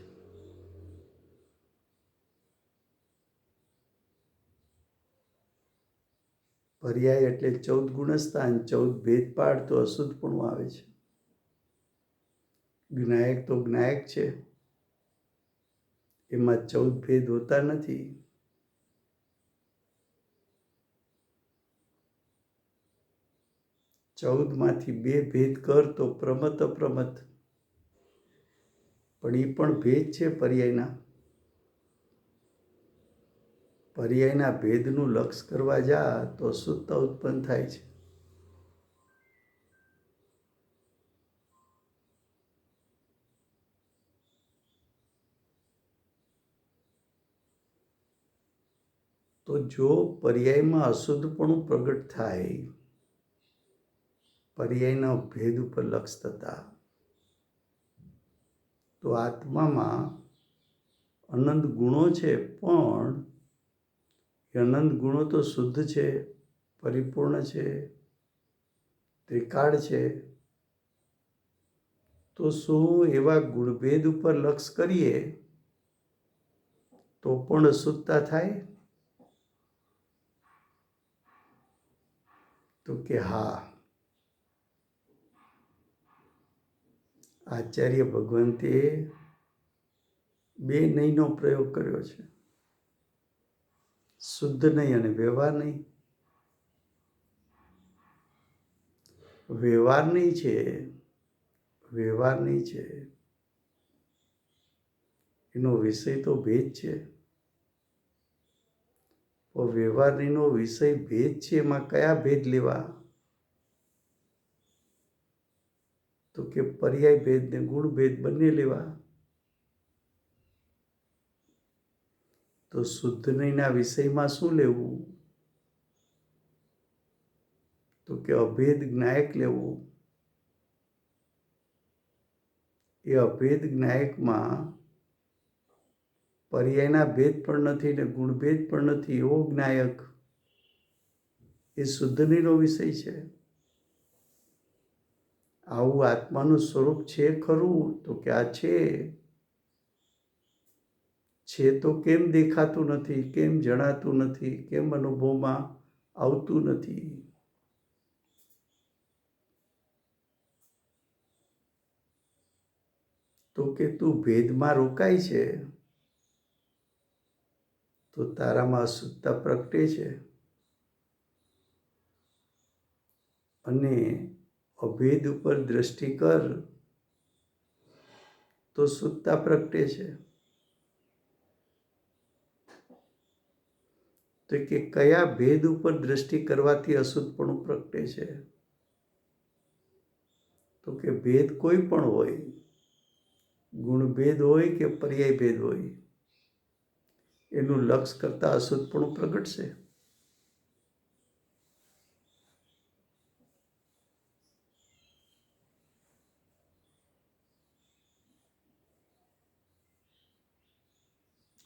પર્યાય એટલે 14 ગુણસ્થાન, 14 ભેદ પાડ તો અશુદ્ધપણું આવે છે. જ્ઞાયક તો જ્ઞાયક છે, એમાં 14 ભેદ હોતા નથી. માંથી 2 ભેદ કર તો પ્રમત અપ્રમત, પણ એ પણ ભેદ છે પર્યાયના. પર્યાયના ભેદનું લક્ષ કરવા જા તો અશુદ્ધતા ઉત્પન્ન થાય છે. તો જો પર્યાયમાં અશુદ્ધપણું પ્રગટ થાય, પર્યાયના ભેદ ઉપર લક્ષ થતા, તો આત્મામાં અનંત ગુણો છે, પણ અનંત ગુણો તો શુદ્ધ છે, પરિપૂર્ણ છે, ત્રિકાળ છે. તો શું એવા ગુણભેદ ઉપર લક્ષ કરીએ તો પણ અશુદ્ધતા થાય? તો કે હા, આચાર્ય ભગવંતે 2 નહીંનો પ્રયોગ કર્યો છે. શુદ્ધ નહીં અને વ્યવહાર નહીં. વ્યવહાર નહીં છે, વ્યવહાર નહીં છે, એનો વિષય તો ભેદ છે. વ્યવહારનો વિષય ભેદ છે, એમાં કયા ભેદ લેવા? તો કે પર્યાય ભેદ ને ગુણ ભેદ બંને લેવા. તો શુદ્ધ નહીંના વિષયમાં શું લેવું? તો કે અભેદ જ્ઞાયક લેવું. એ અભેદ જ્ઞાયકમાં પર્યાયના ભેદ પણ નથી ને ગુણભેદ પણ નથી, એવો જ્ઞાયક એ શુદ્ધ નહીંનો વિષય છે. આવું આત્માનું સ્વરૂપ છે ખરું? તો કે આ છે તો કેમ દેખાતું નથી, કેમ જણાતું નથી, કેમ અનુભવમાં આવતું નથી? તો કે તું ભેદમાં રોકાય છે, તો તારામાં અશુદ્ધતા પ્રગટે છે, અને અભેદ ઉપર દ્રષ્ટિ કર તો શુદ્ધતા પ્રગટે છે. તો કે કયા ભેદ ઉપર દ્રષ્ટિ કરવાથી અશુદ્ધપણું પ્રગટે છે? તો કે ભેદ કોઈ પણ હોય, ગુણભેદ હોય કે પર્યાય ભેદ હોય, એનું લક્ષ કરતા અશુદ્ધપણું પ્રગટશે.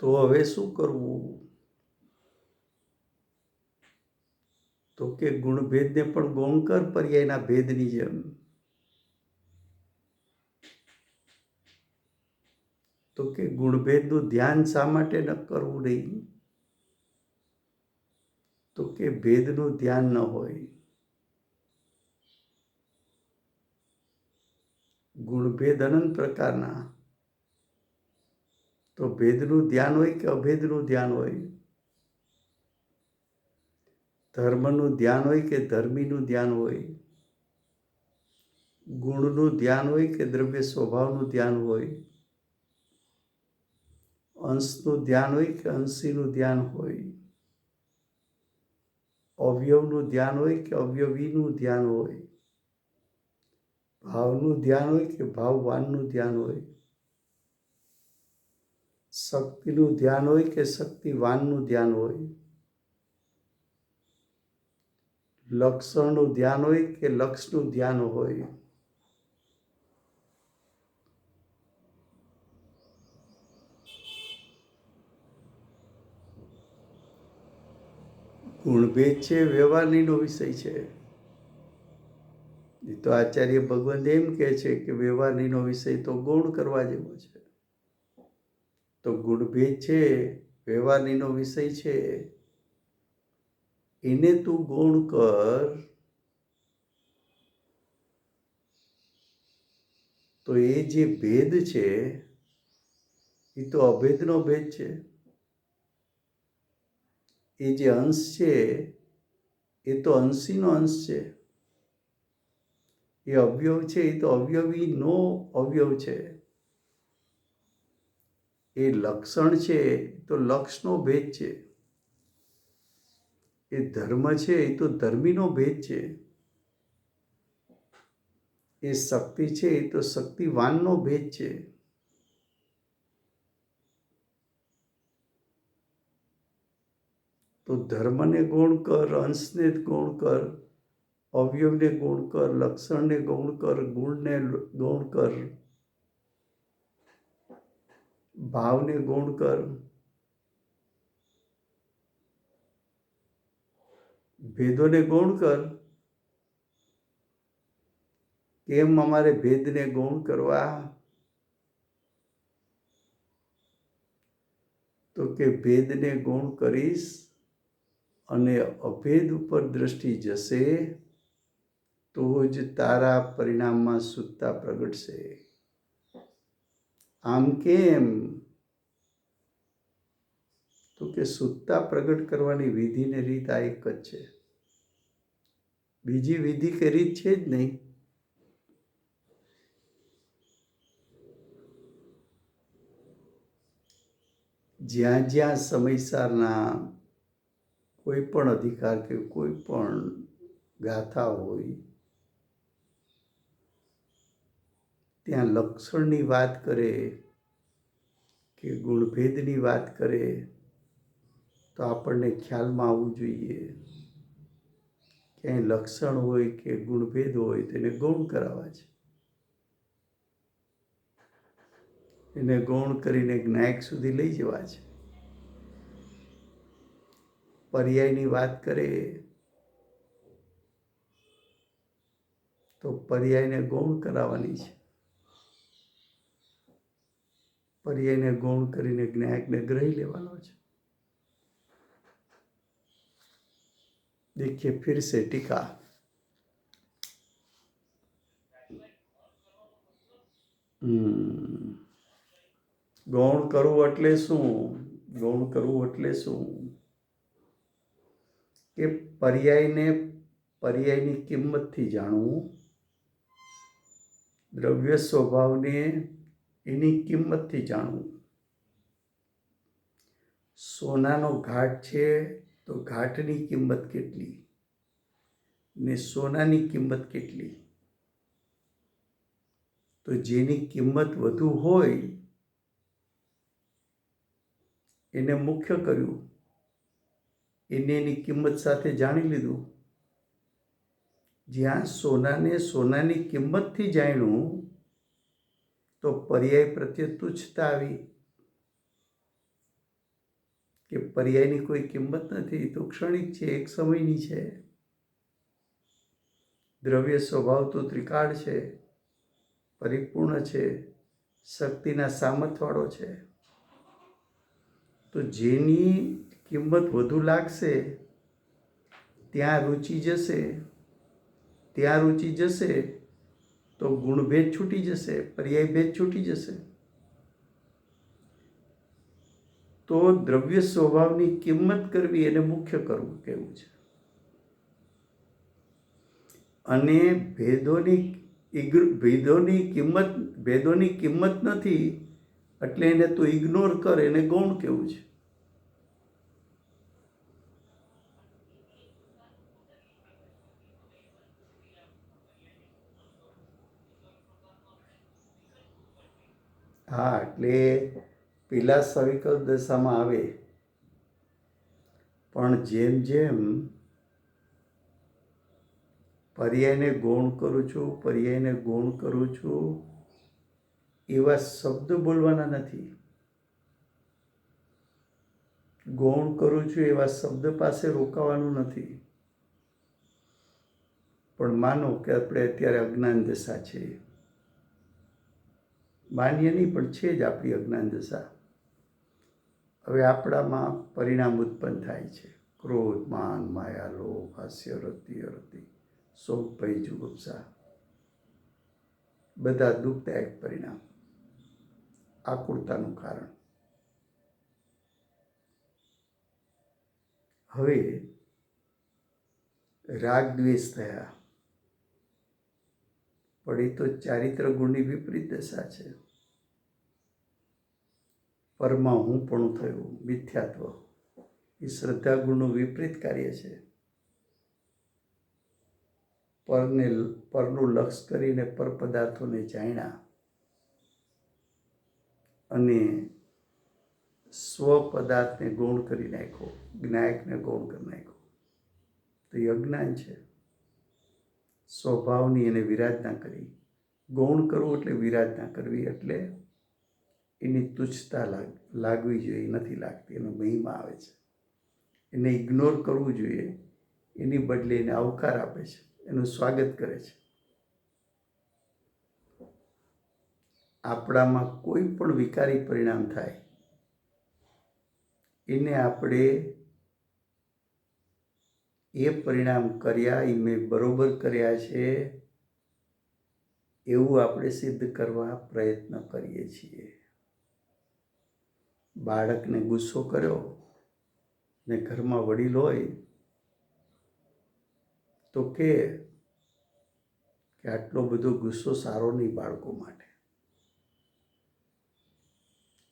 તો હવે શું કરવું? તો કે ગુણભેદને પણ ગૌણ કર પર્યાયના ભેદની જેમ. તો કે ગુણભેદનું ધ્યાન શા માટે ન કરવું નહીં? તો કે ભેદનું ધ્યાન ન હોય. ગુણભેદ અનંત પ્રકારના, તો ભેદનું ધ્યાન હોય કે અભેદનું ધ્યાન હોય? ધર્મનું ધ્યાન હોય કે ધર્મીનું ધ્યાન હોય? ગુણનું ધ્યાન હોય કે દ્રવ્ય સ્વભાવનું ધ્યાન હોય? અંશનું ધ્યાન હોય કે અંશીનું ધ્યાન હોય? અવયવનું ધ્યાન હોય કે અવયવીનું ધ્યાન હોય, ભાવનું ધ્યાન હોય કે ભાવવાનનું ધ્યાન હોય, શક્તિનું ધ્યાન હોય કે શક્તિવાનનું ધ્યાન હોય, લક્ષણનું ધ્યાન હોય કે લક્ષનું ધ્યાન હોય, ગુણભેદ છે વ્યવહારનીનો વિષય છે. એ તો આચાર્ય ભગવંત એમ કહે છે કે વ્યવહારનીનો વિષય તો ગૌણ કરવા જેવો છે. તો ગુણભેદ છે વ્યવહારનીનો વિષય છે, એને તું ગૌણ કર તો એ જે ભેદ છે એ તો અભેદનો ભેદ છે. એ જે અંશ છે એ તો અંશીનો અંશ છે. એ અવયવ છે એ તો અવયવીનો અવયવ છે. એ લક્ષણ છે તો લક્ષનો ભેદ છે. એ ધર્મ છે એ તો ધર્મીનો ભેદ છે. એ શક્તિ છે એ તો શક્તિવાનનો ભેદ છે. તો ધર્મને ગૌણ કર, અંશને ગૌણ કર, અવયવને ગૌણ કર, લક્ષણને ગૌણ કર, ગુણને ગૌણ કર, ભાવને ગૌણ કર, ભેદોને ગૌણ કર. કેમ અમારે ભેદને ગૌણ કરવા? તો કે ભેદને ગૌણ કરીશ અને અભેદ ઉપર દ્રષ્ટિ જશે તો જ તારા પરિણામમાં શુદ્ધતા પ્રગટશે. આમ કેમ? તો કે શુદ્ધતા પ્રગટ કરવાની વિધિ ને રીત આ એક જ છે. બીજી વિધિ કે રીત છે જ નહીં. જ્યાં જ્યાં સમયસારના કોઈ પણ અધિકાર કે કોઈ પણ ગાથા હોય ત્યાં લક્ષણની વાત કરે કે ગુણભેદની વાત કરે તો આપણને ખ્યાલમાં આવવું જોઈએ ક્યાંય લક્ષણ હોય કે ગુણભેદ હોય તેને ગૌણ કરાવવા છે. એને ગૌણ કરીને જ્ઞાયક સુધી લઈ જવા છે. પર્યાયની વાત કરે તો પર્યાયને ગૌણ કરાવવાની છે. પર્યાયને ગૌણ કરીને જ્ઞાયકને ગ્રહી લેવાનો છે. देखिए फिर से टीका. ગૌણ કરવું એટલે શું? ગૌણ કરવું એટલે શું? કે પર્યાયની કિંમતથી જાણવું, દ્રવ્ય સ્વભાવને એની કિંમતથી જાણવું. સોનાનો ઘાટ છે તો ઘાટની કિંમત કેટલી ને સોનાની કિંમત કેટલી? તો જેની કિંમત વધુ હોય એને મુખ્ય કર્યું, એને એની કિંમત સાથે જાણી લીધું. જ્યાં સોનાને સોનાની કિંમતથી જાણ્યું તો પર્યાય પ્રત્યે તુચ્છતા આવી કે પર્યાયની કોઈ કિંમત નથી, તો ક્ષણિક છે, એક સમયની છે. દ્રવ્ય સ્વભાવ તો ત્રિકાળ છે, પરિપૂર્ણ છે, શક્તિના સામર્થ્યવાળો છે. તો જેની કિંમત વધુ લાગશે ત્યાં રુચિ જશે, ત્યાં રુચિ જશે તો ગુણભેદ છૂટી જશે, પર્યાય ભેદ છૂટી જશે. તો દ્રવ્ય સ્વભાવની કિંમત કરવી એને મુખ્ય કરવું કેવું છે. અને ભેદોની કિંમત નથી એટલે એને તો ઇગ્નોર કર, એને ગૌણ કેવું છે. હા, એટલે પેલા સવિકલ્પ દશામાં આવે, પણ જેમ જેમ પર્યાયને ગૌણ કરું છું એવા શબ્દ બોલવાના નથી. ગૌણ કરું છું એવા શબ્દ પાસે રોકાવાનું નથી. પણ માનો કે આપણે અત્યારે અજ્ઞાન દશા છે, માન્ય નહીં પણ છે જ આપણી અજ્ઞાન દશા. હવે આપણામાં પરિણામ ઉત્પન્ન થાય છે: ક્રોધ, માન, માયા, લોભ, હાસ્ય, રતિ, અરતિ, શોક, ભય, જુગુપ્સા, બધા દુઃખદાયક પરિણામ, આકુળતાનું કારણ. હવે રાગ દ્વેષ થયા, પણ એ તો ચારિત્ર ગુણની વિપરીત દશા છે. પરમાં હું પણ થયું, મિથ્યાત્વ, એ શ્રદ્ધા ગુણનું વિપરીત કાર્ય છે. પરનું લક્ષ કરીને પર પદાર્થોને જાણ્યા અને સ્વ પદાર્થને ગૌણ કરી નાખ્યો, જ્ઞાયકને ગૌણ કરી નાખ્યો, તો એ અજ્ઞાન છે. સ્વભાવની એને વિરાધના કરી. ગૌણ કરવું એટલે વિરાધના કરવી, એટલે એની તુચ્છતા લાગવી જોઈએ, નથી લાગતી, એનો મહિમા આવે છે. એને ઇગ્નોર કરવું જોઈએ, એની બદલે એને આવકાર આપે છે, એનું સ્વાગત કરે છે. આપણામાં કોઈ પણ વિકારી પરિણામ થાય એને આપણે એ પરિણામ કર્યા, એ મેં બરોબર કર્યા છે એવું આપણે સિદ્ધ કરવા પ્રયત્ન કરીએ છીએ. બાળકને ગુસ્સો કર્યો ને ઘરમાં વડીલ હોય તો કે આટલો બધો ગુસ્સો સારો નહીં બાળકો માટે,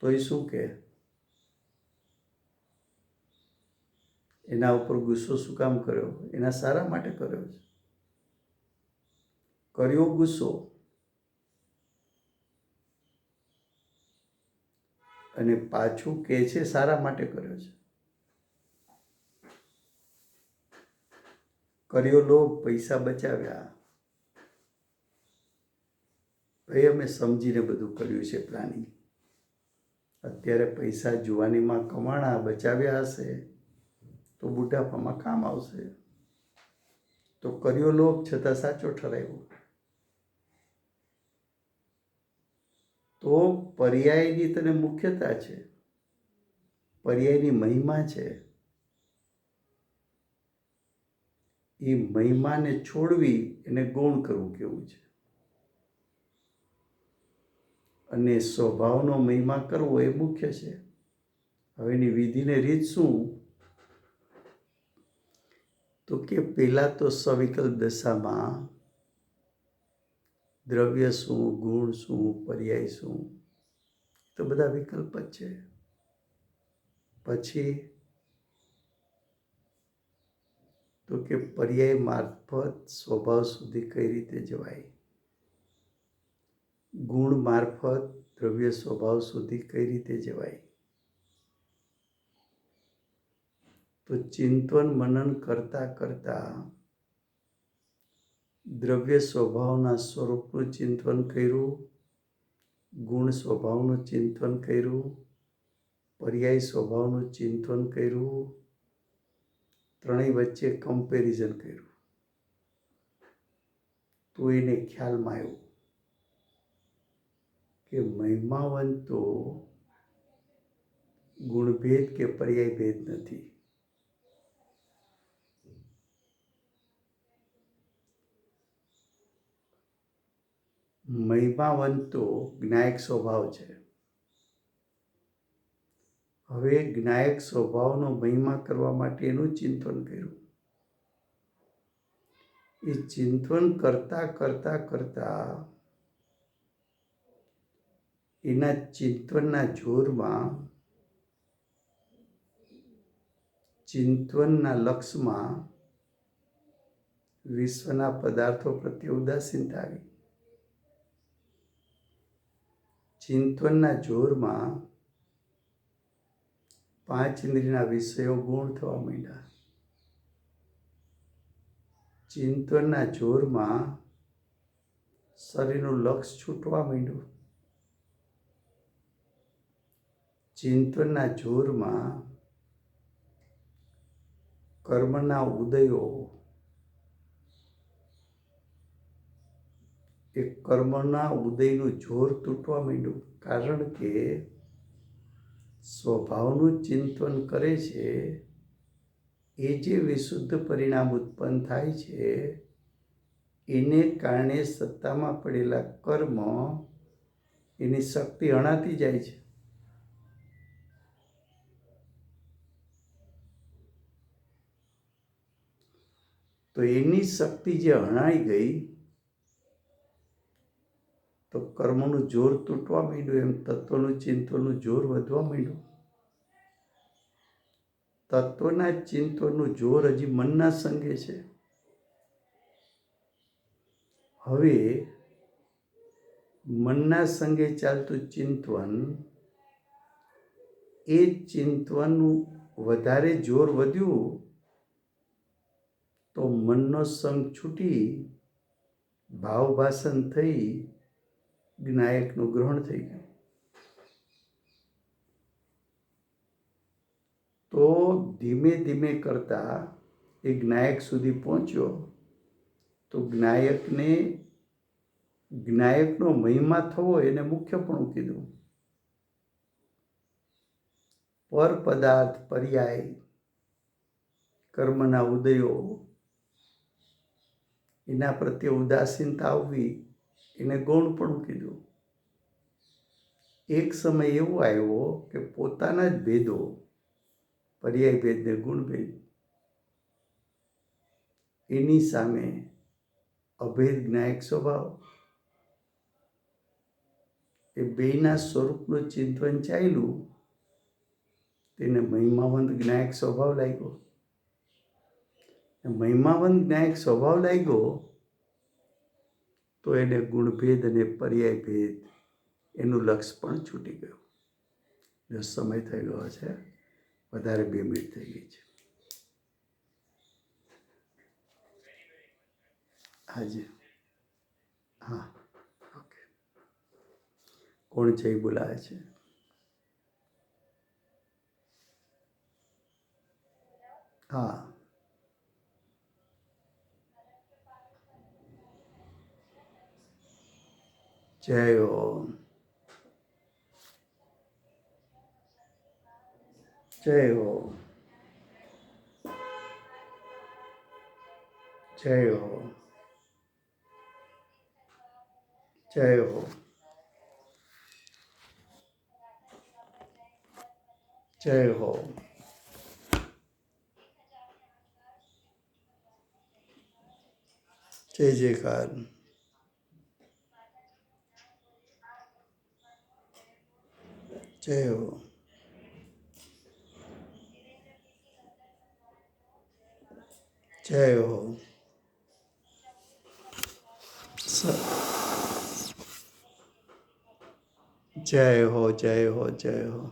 તો એ શું કહે? એના ઉપર ગુસ્સો શું કામ કર્યો? એના સારા માટે કર્યો છે. કર્યો ગુસ્સો અને પાછું કહે છે સારા માટે કર્યો છે. કર્યો લોભ, પૈસા બચાવ્યા, એ અમે સમજીને બધું કર્યું છે પ્લાનિંગ. અત્યારે પૈસા જુવાનીમાં કમાણા બચાવ્યા હશે તો બુઢાપામાં કામ આવશે. તો કર્યો લોભ છતાં સાચો ઠરાયો. તો પર્યાયની તને મુખ્યતા છે, પર્યાયની મહિમા છે. એ મહિમાને છોડવી એને ગૌણ કરવું કેવું છે. અને સ્વભાવનો મહિમા કરવો એ મુખ્ય છે. હવે એની વિધિને રીત શું? તો કે પહેલા તો સવિકલ્પ દશામાં દ્રવ્ય શું, ગુણ શું, પર્યાય શું, તો બધા વિકલ્પ જ છે. પછી તો કે પર્યાય મારફત સ્વભાવ સુધી કઈ રીતે જવાય, ગુણ મારફત દ્રવ્ય સ્વભાવ સુધી કઈ રીતે જવાય. તો ચિંતન મનન કરતા કરતા દ્રવ્ય સ્વભાવના સ્વરૂપનું ચિંતન કર્યું, ગુણ સ્વભાવનું ચિંતન કર્યું, પર્યાય સ્વભાવનું ચિંતન કર્યું, ત્રણેય વચ્ચે કમ્પેરિઝન કર્યું. તો એને ખ્યાલમાં આવ્યું કે મહિમાવંત તો ગુણભેદ કે પર્યાય ભેદ નથી. મહિમાવંત તો જ્ઞાયક સ્વભાવ છે. હવે જ્ઞાયક સ્વભાવનો મહિમા કરવા માટે એનું ચિંતન કર્યું. એ ચિંતન કરતા કરતા કરતા એના ચિંતનના જોરમાં, ચિંતનના લક્ષમાં વિશ્વના પદાર્થો પ્રત્યે ઉદાસીનતા આવી. ચિંતનના જોરમાં 5 ઇન્દ્રિયના વિષયો ગુણ થવા માંડ્યા. ચિંતનના જોરમાં શરીરનું લક્ષ છૂટવા માંડ્યું. ચિંતનના જોરમાં કર્મના ઉદયો, એ કર્મના ઉદયનું જોર તૂટવા માંડ્યું. કારણ કે સ્વભાવનું ચિંતન કરે છે એ જે વિશુદ્ધ પરિણામ ઉત્પન્ન થાય છે એને કારણે સત્તામાં પડેલા કર્મ એની શક્તિ અણાતી જાય છે. તો એની શક્તિ જે અણાઈ ગઈ તો કર્મનું જોર તૂટવા માંડ્યું, એમ તત્વનું ચિંતનનું જોર વધવા માંડ્યું. તત્વના ચિંતનનું જોર હજી મનના સંગે છે. હવે મનના સંગે ચાલતું ચિંતન, એ ચિંતનનું વધારે જોર વધ્યું તો મનનો સંગ છૂટી ભાવભાષણ થઈ જ્ઞાયકનું ગ્રહણ થઈ ગયું. તો ધીમે ધીમે કરતા એ જ્ઞાયક સુધી પહોંચ્યો તો જ્ઞાયકનો મહિમા થવો એને મુખ્યપણું કીધું. પર પદાર્થ પર્યાય કર્મના ઉદયો એના પ્રત્યે ઉદાસીનતા આવવી એને ગૌણપણું કીધું. એક સમય એવો આવ્યો કે પોતાના જ ભેદો, પર્યાય ભેદ ને ગુણ ભેદ, એની સામે અભેદ જ્ઞાયક સ્વભાવ, એ બેયના સ્વરૂપનું ચિંતન ચાલ્યું, તેને મહિમાવંત જ્ઞાયક સ્વભાવ લાગ્યો. મહિમાવંત જ્ઞાયક સ્વભાવ લાગ્યો તો એને ગુણભેદ અને પર્યાય ભેદ એનું લક્ષ પણ છૂટી ગયું. જો સમય થઈ ગયો છે, વધારે 2 મિનિટ થઈ ગઈ છે. હાજી, હા, ઓકે. કોણ છે એ બોલાવે છે? હા, જય ઓમ, જય ઓમ, જય ઓમ, જય ઓમ, જય ઓમ. જય જયકાર. જય ઓમ, જય ઓમ. જય હો, જય હો, જય હો.